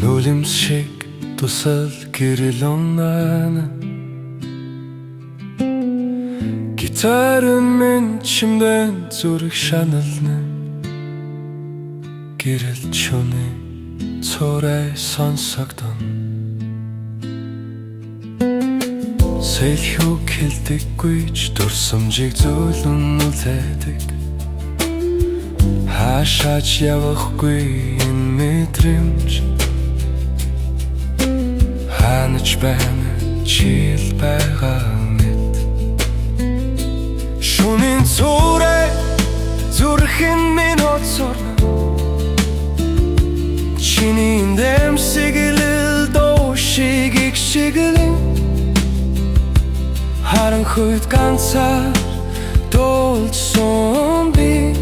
Нулимсшиг тусал гэрэл оннана Гитарын минь чимдэн зүрх шанална Гэрэл чүний цорай сонсогдон Сэлхүүг хэлдэггүйч дурсамжийг зөөлөн үлээдэг Хаашаач явахгүй энэ мэдрэмж Хаанач байна чил байгаа мэд Шөнийн цорай зүрхэн минь хоцорно Чиний дэмсиг илэл доошиг игшиглэн Харанхуйд ганцаар дуулсан би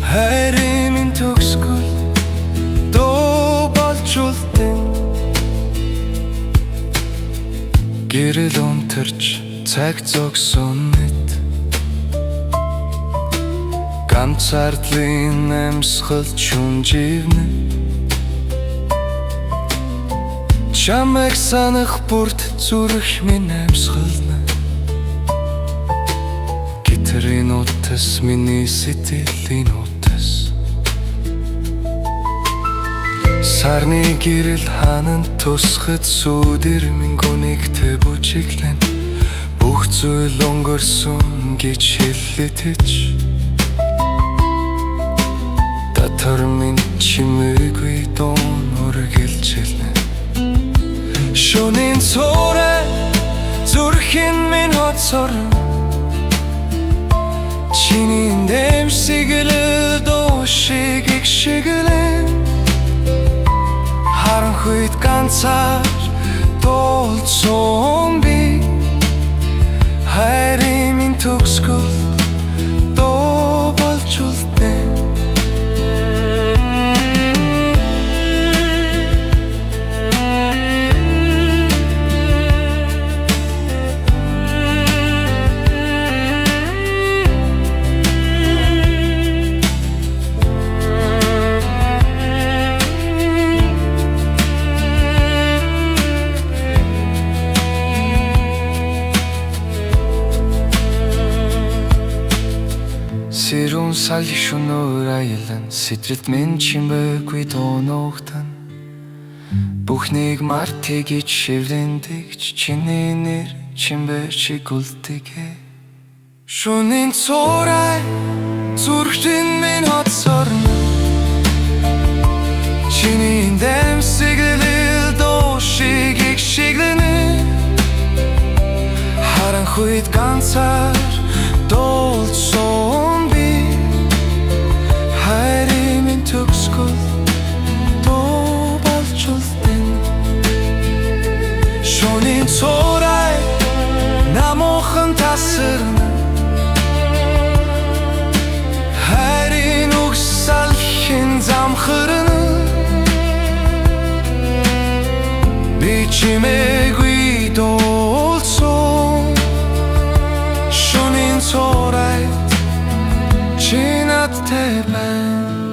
Хайрын минь төгсгөл дуу болж үлдэн Гэрэл унтарч цаг зогсон мэт Ганцаардлын амьсгал чүнживнэ Чамайг санах бүрт зүрх минь амьсгална Гитарын утас миний сэтгэлийн утас Сарны гэрэл хаанан тусахад сүдэр минь гүнигтэй бүжиглэн Бүх зүйл өнгөрсөн гэж хэллэтэж Татар минь чимээгүй дуун үргэлжилнэ Шөнийн цорай зүрхэн минь хоцорно Чиний дэмсиг илэл доошиг игшиглэн Харанхуйд ганцаар дуулсан би Хайрын минь төгсгөл дуу болж үлдэн Сэрүүн сал шөнөөр аялан Сэтрэлт минь чимээгүй дуунуухтан Бүхнийг мартыг ич шивлэндэгч Чиний нэр чимбэр шиг үлдэгэ Шөнийн цорай зүрхэн минь хоцорно Чиний дэмсиг илэл доошиг игшиглэнэ Харанхуйд ганцаар дуулсан Хайрын минь төгсгөл дуу болж үлдэн Шөнийн цорай намуухан тасарна Хайрын угсал хэн замхарна Би чимээгүй дуулсан Шөнийн цорай Чи надтай байна